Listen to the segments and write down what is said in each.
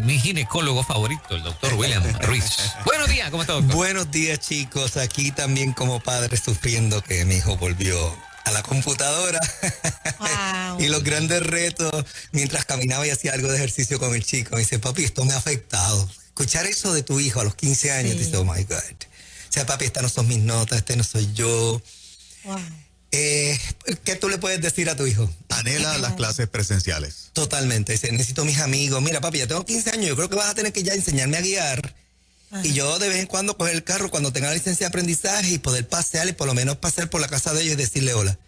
mi ginecólogo favorito, el doctor William Ruiz. Buenos días, ¿cómo está, doctor? Buenos días, chicos. Aquí también como padre sufriendo que mi hijo volvió a la computadora. Wow. Y los grandes retos, mientras caminaba y hacía algo de ejercicio con el chico, me dice, papi, esto me ha afectado. Escuchar eso de tu hijo a los 15 años, dice, oh my God. O sea, papi, estas no son mis notas, este no soy yo. Wow. ¿Qué tú le puedes decir a tu hijo? Anhela las clases presenciales. Totalmente. Dice, necesito mis amigos. Mira, papi, ya tengo 15 años, yo creo que vas a tener que ya enseñarme a guiar. Ajá. Y yo de vez en cuando coger el carro cuando tenga la licencia de aprendizaje y poder pasear y por lo menos pasar por la casa de ellos y decirle hola.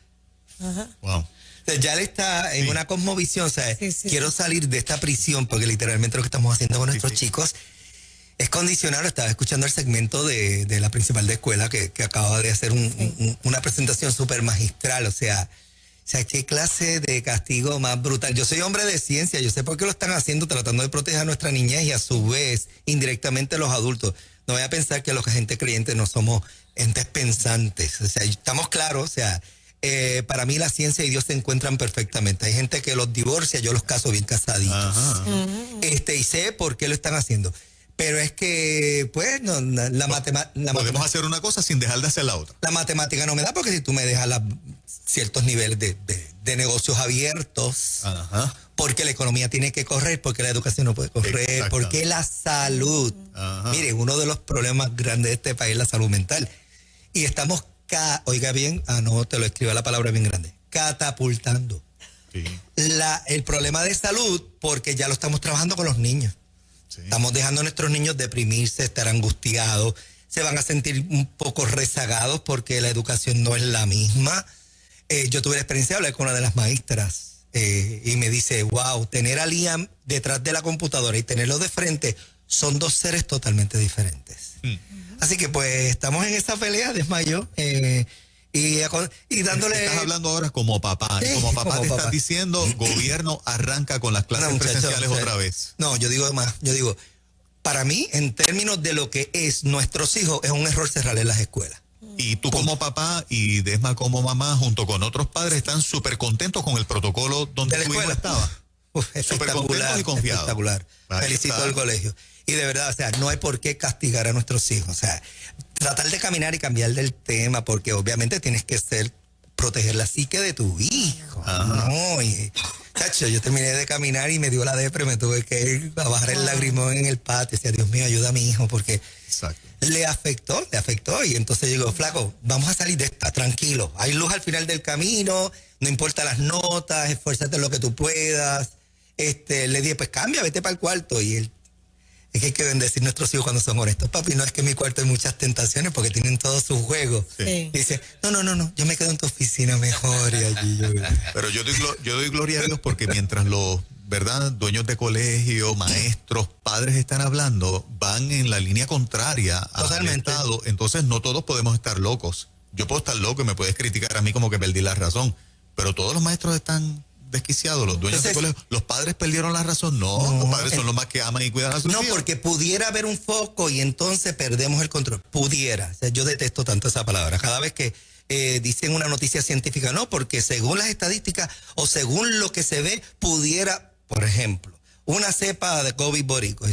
Ajá. Wow. O sea, ya él está en una cosmovisión, o sea, quiero salir de esta prisión, porque literalmente lo que estamos haciendo con nuestros chicos es condicionar. Estaba escuchando el segmento de la principal de escuela que acaba de hacer una presentación súper magistral, o sea, qué clase de castigo más brutal. Yo soy hombre de ciencia, yo sé por qué lo están haciendo, tratando de proteger a nuestra niñez y a su vez, indirectamente a los adultos. No voy a pensar que los gente creyentes no somos entes pensantes, o sea, estamos claros, o sea, para mí la ciencia y Dios se encuentran perfectamente. Hay gente que los divorcia, yo los caso bien casaditos. Y sé por qué lo están haciendo. Pero es que, pues, podemos hacer una cosa sin dejar de hacer la otra. La matemática no me da, porque si tú me dejas ciertos niveles de negocios abiertos, porque la economía tiene que correr, porque la educación no puede correr, porque la salud. Mire, uno de los problemas grandes de este país es la salud mental. Y estamos, oiga bien, no, te lo escribo la palabra bien grande, catapultando el problema de salud, porque ya lo estamos trabajando con los niños. Estamos dejando a nuestros niños deprimirse, estar angustiados, se van a sentir un poco rezagados porque la educación no es la misma. Yo tuve la experiencia de hablar con una de las maestras y me dice, wow, tener a Liam detrás de la computadora y tenerlo de frente son dos seres totalmente diferentes. Así que pues estamos en esa pelea, desmayó. Y dándole... Estás hablando ahora como papá. Sí, como papá te papá. estás diciendo, gobierno arranca con las clases presenciales otra vez. No, yo digo más. Yo digo, para mí, en términos de lo que es nuestros hijos, es un error cerrarles las escuelas. Y tú como papá y Desma como mamá, junto con otros padres, están súper contentos con el protocolo donde tu hijo estaba. Súper contentos y confiados. Espectacular. Felicito al colegio. Y de verdad, o sea, no hay por qué castigar a nuestros hijos. O sea, tratar de caminar y cambiar del tema, porque obviamente tienes que proteger la psique de tu hijo. No, chacho, yo terminé de caminar y me dio la depre, me tuve que ir a bajar el lagrimón en el patio. Decía, Dios mío, ayuda a mi hijo, porque le afectó. Y entonces yo digo, flaco, vamos a salir de esta, tranquilo. Hay luz al final del camino, no importa las notas, esfuérzate en lo que tú puedas. Le dije, pues cambia, vete para el cuarto. Y él, es que hay que bendecir a nuestros hijos cuando son honestos. Papi, no es que en mi cuarto hay muchas tentaciones porque tienen todos sus juegos. Y dice, no, yo me quedo en tu oficina mejor. Y allí Pero yo doy gloria a Dios porque mientras los dueños de colegio, maestros, padres están hablando, van en la línea contraria al Estado. Entonces no todos podemos estar locos. Yo puedo estar loco y me puedes criticar a mí como que perdí la razón. Pero todos los maestros están desquiciados, los dueños de colegio. ¿Los padres perdieron la razón? No, los padres son los más que aman y cuidan a sus hijos. No, porque pudiera haber un foco y entonces perdemos el control. Pudiera. O sea, yo detesto tanto esa palabra. Cada vez que dicen una noticia científica, no, porque según las estadísticas o según lo que se ve, pudiera, por ejemplo, una cepa de COVID borico.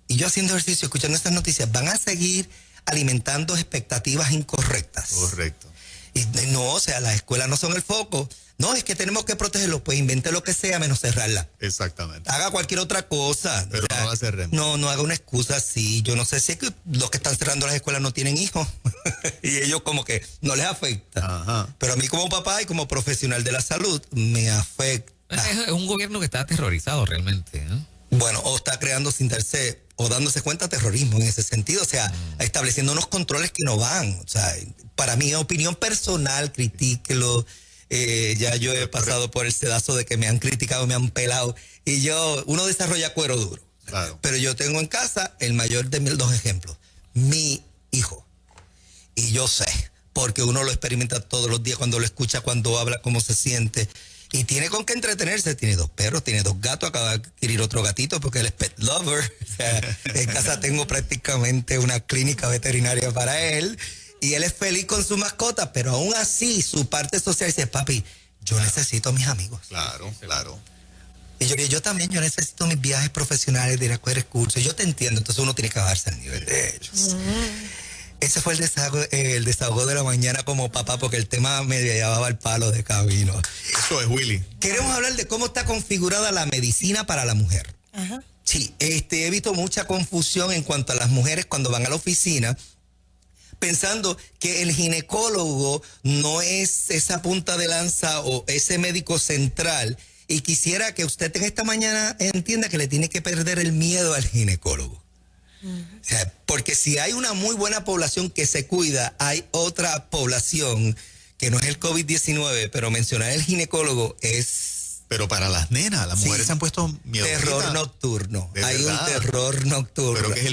Y yo haciendo ejercicio, escuchando estas noticias, van a seguir alimentando expectativas incorrectas. Correcto. Y no, o sea, las escuelas no son el foco. No, es que tenemos que protegerlos, pues invente lo que sea menos cerrarla. Exactamente. Haga cualquier otra cosa. Pero no la cerremos. No haga una excusa así. Yo no sé si es que los que están cerrando las escuelas no tienen hijos y ellos como que no les afecta. Pero a mí como papá y como profesional de la salud me afecta. Es un gobierno que está aterrorizado realmente, ¿no? Bueno, o está creando sin darse o dándose cuenta terrorismo en ese sentido, o sea, estableciendo unos controles que no van. O sea, para mi opinión personal, critíquelo. Ya yo he pasado por el sedazo de que me han criticado, me han pelado, y uno desarrolla cuero duro. Claro. Pero yo tengo en casa el mayor de mis dos ejemplos, mi hijo. Y yo sé, porque uno lo experimenta todos los días cuando lo escucha, cuando habla, cómo se siente. Y tiene con qué entretenerse. Tiene 2 perros, tiene 2 gatos, acaba de adquirir otro gatito porque él es pet lover. O sea, en casa tengo prácticamente una clínica veterinaria para él. Y él es feliz con su mascota, pero aún así su parte social dice, papi, yo necesito a mis amigos. Claro. Y yo digo, yo también, yo necesito mis viajes profesionales de ir a coger cursos. Yo te entiendo, entonces uno tiene que bajarse al nivel de ellos. Ese fue el desahogo de la mañana como papá, porque el tema me llevaba al palo de camino. Eso es, Willy. Queremos hablar de cómo está configurada la medicina para la mujer. Ajá. Sí, he visto mucha confusión en cuanto a las mujeres cuando van a la oficina, pensando que el ginecólogo no es esa punta de lanza o ese médico central. Y quisiera que usted en esta mañana entienda que le tiene que perder el miedo al ginecólogo. O sea, porque si hay una muy buena población que se cuida, hay otra población que no es el COVID-19, pero mencionar el ginecólogo es... Pero para las nenas, las mujeres se han puesto miedositas. Terror nocturno. Hay verdad. un terror nocturno. ¿Pero qué es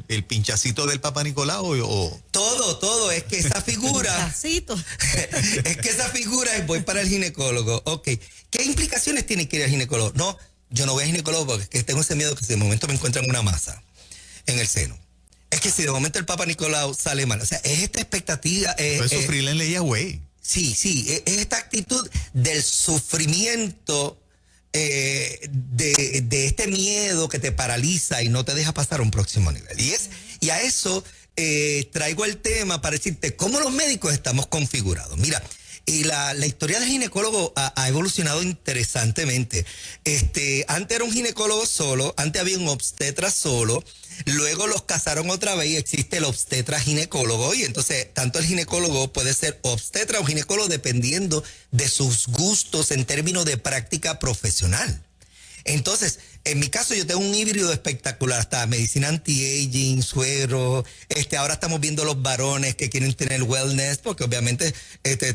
el pinchacito del Papá Nicolau o...? Todo. Es que esa figura... es que esa figura es voy para el ginecólogo. Ok. ¿Qué implicaciones tiene que ir al ginecólogo? No, yo no voy al ginecólogo porque es que tengo ese miedo que si de momento me encuentran una masa en el seno. Es que si de momento el Papa Nicolau sale mal. O sea, es esta expectativa... Puedes sufrir en ley güey. Sí, es esta actitud del sufrimiento, de este miedo que te paraliza y no te deja pasar a un próximo nivel. Y a eso traigo el tema para decirte cómo los médicos estamos configurados. Mira, y la historia del ginecólogo ha evolucionado interesantemente. Antes era un ginecólogo solo, antes había un obstetra solo, luego los casaron otra vez y existe el obstetra ginecólogo, y entonces tanto el ginecólogo puede ser obstetra o ginecólogo dependiendo de sus gustos en términos de práctica profesional. Entonces, en mi caso yo tengo un híbrido espectacular, hasta medicina anti-aging, suero, ahora estamos viendo los varones que quieren tener wellness, porque obviamente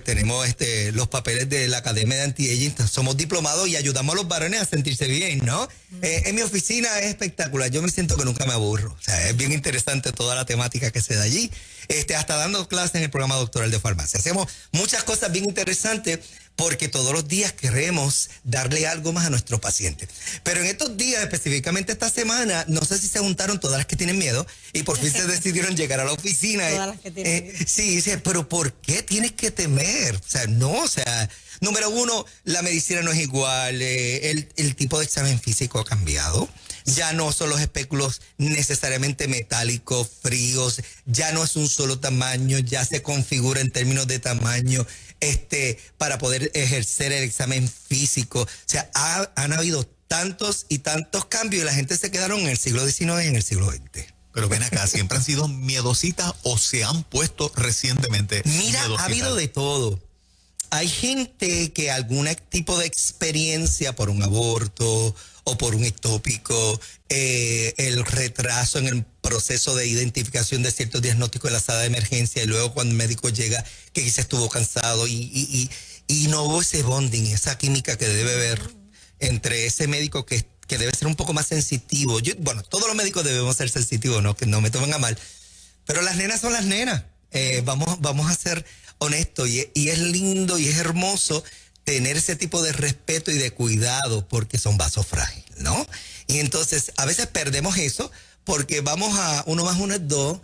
tenemos los papeles de la Academia de Anti-Aging, somos diplomados y ayudamos a los varones a sentirse bien, ¿no? En mi oficina es espectacular, yo me siento que nunca me aburro, o sea, es bien interesante toda la temática que se da allí, hasta dando clases en el programa doctoral de farmacia. Hacemos muchas cosas bien interesantes, porque todos los días queremos darle algo más a nuestro paciente. Pero en estos días, específicamente esta semana, no sé si se juntaron todas las que tienen miedo y por fin se decidieron llegar a la oficina. Todas las que tienen miedo. Sí, dice, pero ¿por qué tienes que temer? O sea, no, número uno, la medicina no es igual, el tipo de examen físico ha cambiado. Ya no son los espéculos necesariamente metálicos, fríos, ya no es un solo tamaño, ya se configura en términos de tamaño, para poder ejercer el examen físico. O sea, han habido tantos y tantos cambios y la gente se quedaron en el siglo XIX y en el siglo XX. Pero ven acá, ¿siempre han sido miedositas o se han puesto recientemente Mira, miedositas? Ha habido de todo. Hay gente que algún tipo de experiencia por un aborto o por un ectópico, el retraso en el proceso de identificación de ciertos diagnósticos en la sala de emergencia y luego cuando el médico llega que quizás estuvo cansado y no hubo ese bonding, esa química que debe haber entre ese médico que debe ser un poco más sensitivo. Bueno, todos los médicos debemos ser sensitivos, ¿no? Que no me tomen a mal, pero las nenas son las nenas. Vamos a ser honestos y es lindo y es hermoso tener ese tipo de respeto y de cuidado porque son vasos frágiles, ¿no? Y entonces a veces perdemos eso porque vamos a 1 más 1 es 2,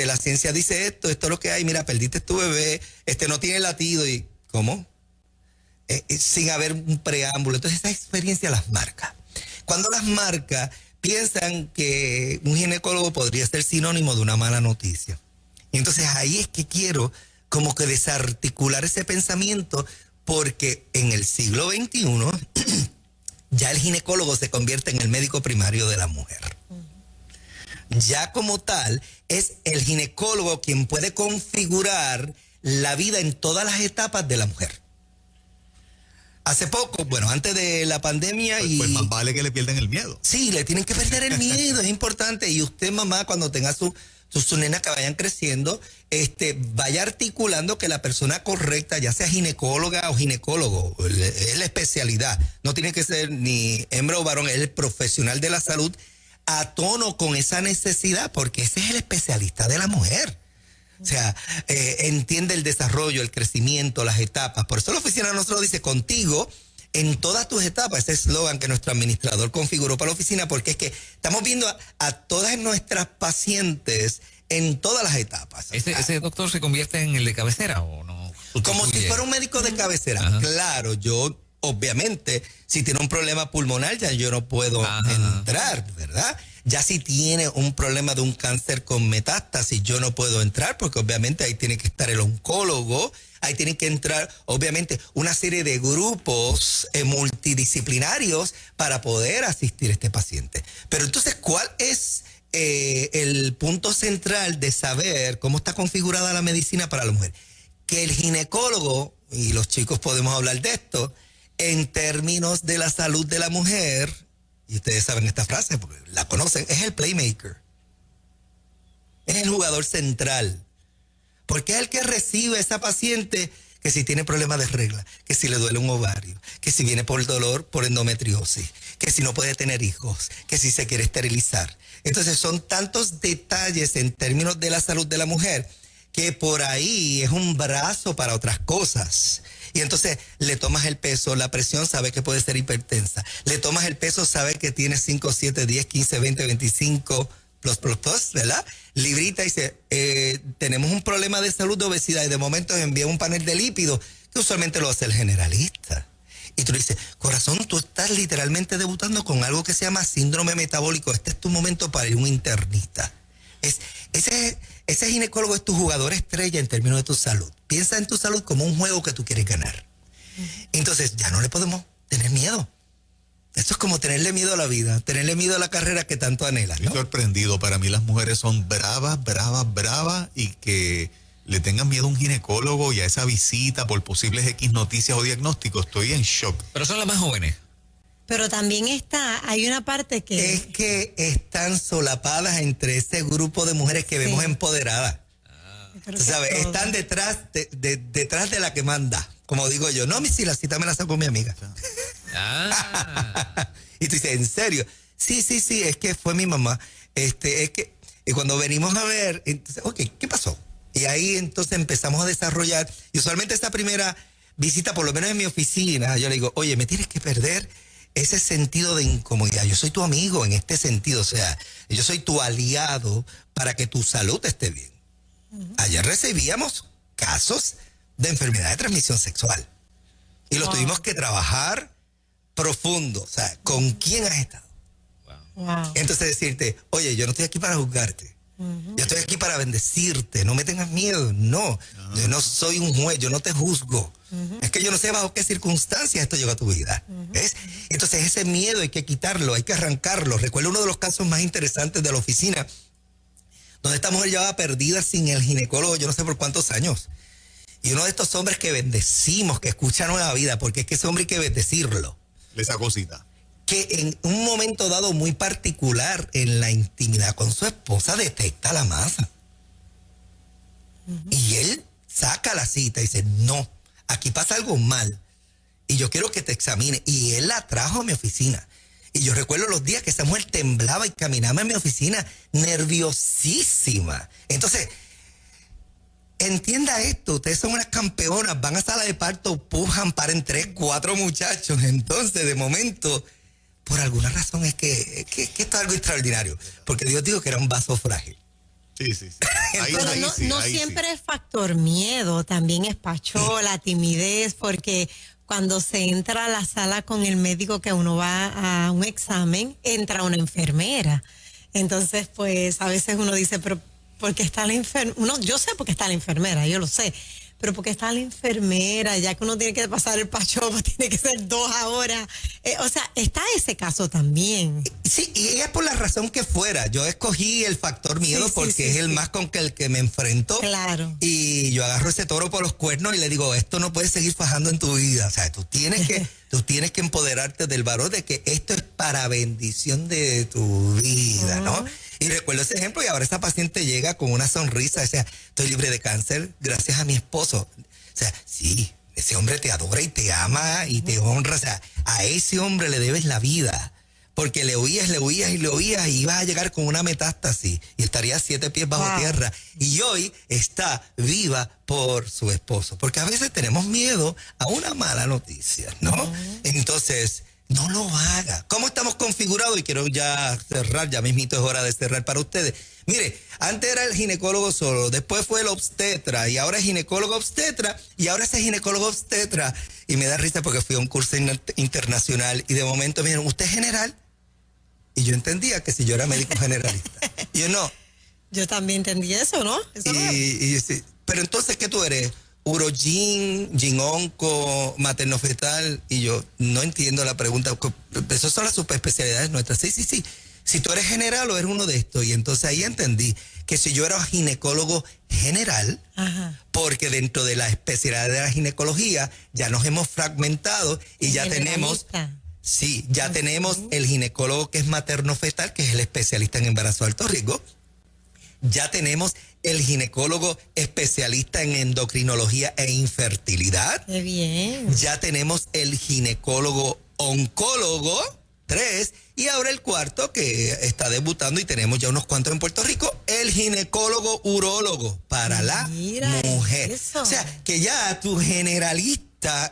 la ciencia dice esto es lo que hay, mira, perdiste tu bebé, no tiene latido y ¿cómo? Sin haber un preámbulo. Entonces esa experiencia las marca. Cuando las marca, piensan que un ginecólogo podría ser sinónimo de una mala noticia. Y entonces ahí es que quiero como que desarticular ese pensamiento porque en el siglo XXI ya el ginecólogo se convierte en el médico primario de la mujer. Ya como tal, es el ginecólogo quien puede configurar la vida en todas las etapas de la mujer. Hace poco, bueno, antes de la pandemia pues más vale que le pierdan el miedo. Sí, le tienen que perder el miedo, es importante. Y usted, mamá, cuando tenga sus nenas que vayan creciendo, vaya articulando que la persona correcta, ya sea ginecóloga o ginecólogo, es la especialidad. No tiene que ser ni hembra o varón, es el profesional de la salud a tono con esa necesidad, porque ese es el especialista de la mujer. O sea, entiende el desarrollo, el crecimiento, las etapas. Por eso la oficina de nosotros dice, contigo en todas tus etapas. Ese eslogan que nuestro administrador configuró para la oficina, porque es que estamos viendo a todas nuestras pacientes en todas las etapas. ¿Ese doctor se convierte en el de cabecera o no? Como si fuera un médico de cabecera. Ajá. Claro, yo obviamente, si tiene un problema pulmonar, ya yo no puedo entrar, ¿verdad? Ya si tiene un problema de un cáncer con metástasis, yo no puedo entrar porque obviamente ahí tiene que estar el oncólogo, ahí tienen que entrar obviamente una serie de grupos multidisciplinarios para poder asistir a este paciente. Pero entonces, ¿cuál es el punto central de saber cómo está configurada la medicina para la mujer? Que el ginecólogo, y los chicos podemos hablar de esto, en términos de la salud de la mujer, y ustedes saben esta frase porque la conocen, es el playmaker. Es el jugador central. Porque es el que recibe a esa paciente que si tiene problemas de regla, que si le duele un ovario, que si viene por dolor por endometriosis, que si no puede tener hijos, que si se quiere esterilizar. Entonces son tantos detalles en términos de la salud de la mujer que por ahí es un brazo para otras cosas. Y entonces le tomas el peso, la presión, sabe que puede ser hipertensa. Le tomas el peso, sabe que tiene 5, 7, 10, 15, 20, 25, plus, ¿verdad? Librita y dice, tenemos un problema de salud de obesidad y de momento envía un panel de lípidos que usualmente lo hace el generalista. Y tú le dices, corazón, tú estás literalmente debutando con algo que se llama síndrome metabólico. Este es tu momento para ir a un internista. Ese ginecólogo es tu jugador estrella en términos de tu salud. Piensa en tu salud como un juego que tú quieres ganar. Entonces ya no le podemos tener miedo. Esto es como tenerle miedo a la vida, tenerle miedo a la carrera que tanto anhelas, ¿no? Estoy sorprendido. Para mí las mujeres son bravas y que le tengan miedo a un ginecólogo y a esa visita por posibles X noticias o diagnósticos. Estoy en shock. Pero son las más jóvenes. Pero también hay una parte que... Es que están solapadas entre ese grupo de mujeres que vemos empoderadas. ¿Sabes? Están detrás de la que manda. Como digo yo, no, si la cita me la sacó mi amiga. Y tú dices, ¿en serio? Sí, es que fue mi mamá. Es que y cuando venimos a ver, entonces, ok, ¿qué pasó? Y ahí entonces empezamos a desarrollar. Y usualmente esta primera visita, por lo menos en mi oficina, yo le digo, oye, me tienes que perder ese sentido de incomodidad. Yo soy tu amigo en este sentido, o sea, yo soy tu aliado para que tu salud esté bien. Ayer recibíamos casos de enfermedad de transmisión sexual y los tuvimos que trabajar profundo, o sea, ¿con quién has estado? Entonces decirte, oye, yo no estoy aquí para juzgarte, yo estoy aquí para bendecirte, no me tengas miedo, no, yo no soy un juez, yo no te juzgo. Es que yo no sé bajo qué circunstancias esto llegó a tu vida. ¿Ves? Entonces ese miedo hay que quitarlo, hay que arrancarlo. Recuerdo uno de los casos más interesantes de la oficina, donde esta mujer llevaba perdida sin el ginecólogo yo no sé por cuántos años. Y uno de estos hombres que bendecimos, que escucha Nueva Vida, porque es que ese hombre hay que bendecirlo. Esa cosita. Que en un momento dado muy particular en la intimidad con su esposa detecta la masa. Y él saca la cita y dice, no, aquí pasa algo mal y yo quiero que te examine. Y él la trajo a mi oficina. Y yo recuerdo los días que esa mujer temblaba y caminaba en mi oficina nerviosísima. Entonces, entienda esto, ustedes son unas campeonas, van a sala de parto, pujan, paren 3, 4 muchachos. Entonces, de momento, por alguna razón es que esto es algo extraordinario. Porque Dios dijo que era un vaso frágil. Sí. Pero no siempre es factor miedo, también es pachola, timidez, porque cuando se entra a la sala con el médico que uno va a un examen, entra una enfermera. Entonces, pues, a veces uno dice, pero ¿por qué está la enfermera? Yo sé por qué está la enfermera, yo lo sé. Pero porque está la enfermera, ya que uno tiene que pasar el pachopa, tiene que ser 2 ahora. O sea, está ese caso también. Sí, y es por la razón que fuera. Yo escogí el factor miedo porque es el más con el que me enfrento. Claro. Y yo agarro ese toro por los cuernos y le digo, esto no puede seguir fajando en tu vida. O sea, tú tienes que empoderarte del varón de que esto es para bendición de tu vida, ¿no? Y recuerdo ese ejemplo y ahora esa paciente llega con una sonrisa, o sea, estoy libre de cáncer gracias a mi esposo. O sea, sí, ese hombre te adora y te ama y te honra. O sea, a ese hombre le debes la vida. Porque le oías y ibas a llegar con una metástasis y estaría 7 pies bajo tierra. Y hoy está viva por su esposo. Porque a veces tenemos miedo a una mala noticia, ¿no? Entonces, no lo haga. ¿Cómo estamos configurados? Y quiero ya cerrar, ya mismito es hora de cerrar para ustedes. Mire, antes era el ginecólogo solo, después fue el obstetra, y ahora es ginecólogo obstetra, y ahora ese ginecólogo obstetra. Y me da risa porque fui a un curso internacional y de momento me dijeron, ¿usted es general? Y yo entendía que si yo era médico generalista. Y yo no. Yo también entendí eso, ¿no? Eso Sí. Pero entonces, ¿qué tú eres? Urogin, ginonco, materno-fetal. Y yo no entiendo la pregunta. Esas son las subespecialidades nuestras. Sí. Si tú eres general o eres uno de estos. Y entonces ahí entendí que si yo era ginecólogo general, porque dentro de la especialidad de la ginecología ya nos hemos fragmentado y ya tenemos... Sí, ya tenemos el ginecólogo que es materno-fetal, que es el especialista en embarazo de alto riesgo. Ya tenemos el ginecólogo especialista en endocrinología e infertilidad. ¡Qué bien! Ya tenemos el ginecólogo oncólogo, 3. Y ahora el 4 que está debutando y tenemos ya unos cuantos en Puerto Rico, el ginecólogo urólogo para la mujer. Eso. O sea, que ya tu generalista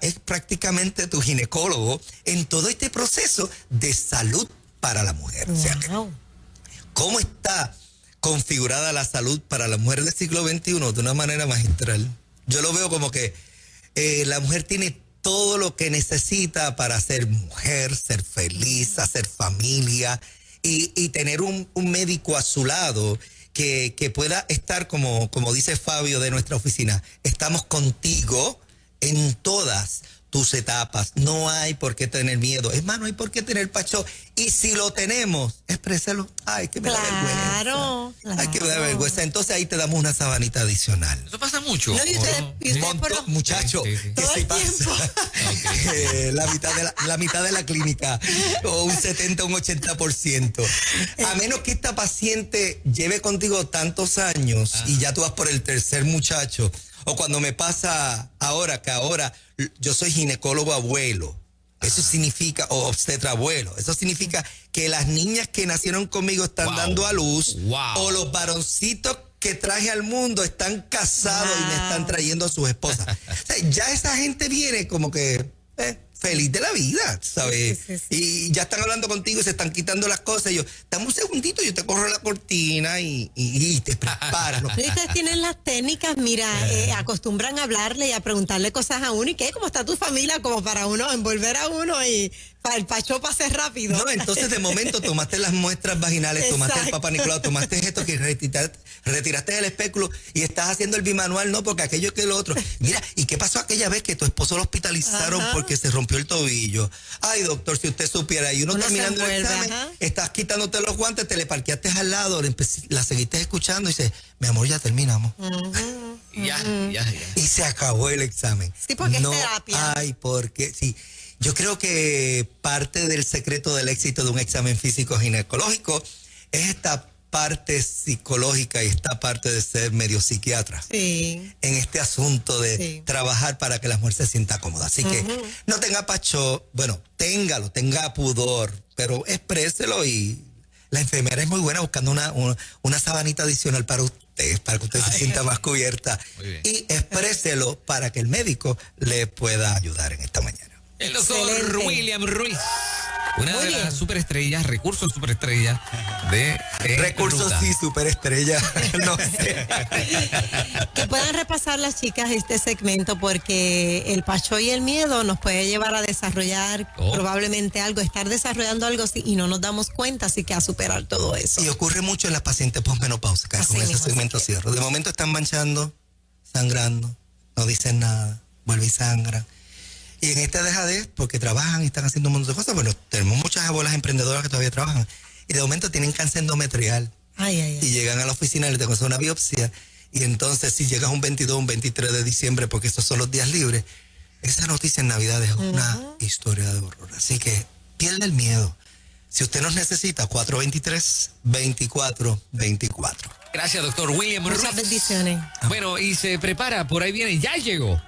es prácticamente tu ginecólogo en todo este proceso de salud para la mujer. Wow. O sea, ¿cómo está configurada la salud para la mujer del siglo XXI? De una manera magistral. Yo lo veo como que la mujer tiene todo lo que necesita para ser mujer, ser feliz, hacer familia y tener un médico a su lado que pueda estar, como dice Fabio de nuestra oficina, estamos contigo en todas tus etapas. No hay por qué tener miedo. Es más, no hay por qué tener pacho. Y si lo tenemos, exprésalo. Ay, que me da vergüenza. Claro. Ay, que me da vergüenza. Entonces ahí te damos una sabanita adicional. Eso pasa mucho. No, y ustedes Muchacho, Sí. que Todo sí el pasa. La mitad de la clínica, o un 70, un 80%. A menos que esta paciente lleve contigo tantos años y ya tú vas por el tercer muchacho. O cuando me pasa ahora yo soy ginecólogo abuelo. Eso significa, o obstetra abuelo. Eso significa que las niñas que nacieron conmigo están dando a luz. O los varoncitos que traje al mundo están casados y me están trayendo a sus esposas. O sea, ya esa gente viene como que feliz de la vida, ¿sabes? Sí. Y ya están hablando contigo y se están quitando las cosas. Y yo, dame un segundito, yo te corro la cortina y te preparas. Ustedes tienen las técnicas, mira, acostumbran a hablarle y a preguntarle cosas a uno. ¿Y qué? ¿Cómo está tu familia? Como para uno envolver a uno y para el pacho pase rápido. No, entonces de momento tomaste las muestras vaginales, tomaste el Papá Nicolau, tomaste esto que retiraste el espéculo y estás haciendo el bimanual, no, porque aquello que lo otro. Mira, ¿y qué pasó aquella vez que tu esposo lo hospitalizaron porque se rompió el tobillo? Ay, doctor, si usted supiera, y uno terminando el examen, estás quitándote los guantes, te le parqueaste al lado, la seguiste escuchando y dices, mi amor, ya terminamos. Ya. Y se acabó el examen. Sí, porque es terapia. Ay, porque sí. Yo creo que parte del secreto del éxito de un examen físico ginecológico es esta parte psicológica y esta parte de ser medio psiquiatra. Sí. En este asunto de trabajar para que la mujer se sienta cómoda. Así que no tenga pacho, bueno, téngalo, tenga pudor, pero expréselo y la enfermera es muy buena buscando una sabanita adicional para usted se sienta más cubierta. Y expréselo para que el médico le pueda ayudar en esta mañana. El doctor Excelente. William Ruiz. Una Muy de las bien. superestrellas, recursos superestrellas de Recursos Ruta. sí, superestrella. No sé. Que puedan repasar las chicas este segmento porque el pacho y el miedo nos puede llevar a desarrollar probablemente algo, estar desarrollando algo y no nos damos cuenta, así que a superar todo eso. Y ocurre mucho en las pacientes posmenopáusicas. Así Con ese mismo, segmento así es. cierro. De momento están manchando, sangrando, no dicen nada, vuelven y sangran. Y en esta dejadez, porque trabajan y están haciendo un montón de cosas, bueno, tenemos muchas abuelas emprendedoras que todavía trabajan. Y de momento tienen cáncer endometrial. Y llegan a la oficina y les tengo que hacer una biopsia. Y entonces, si llegas un 22, un 23 de diciembre, porque esos son los días libres, esa noticia en Navidad es una historia de horror. Así que pierde el miedo. Si usted nos necesita, 423-2424. Gracias, doctor William Ruiz. Muchas bendiciones. Bueno, y se prepara, por ahí viene, ya llegó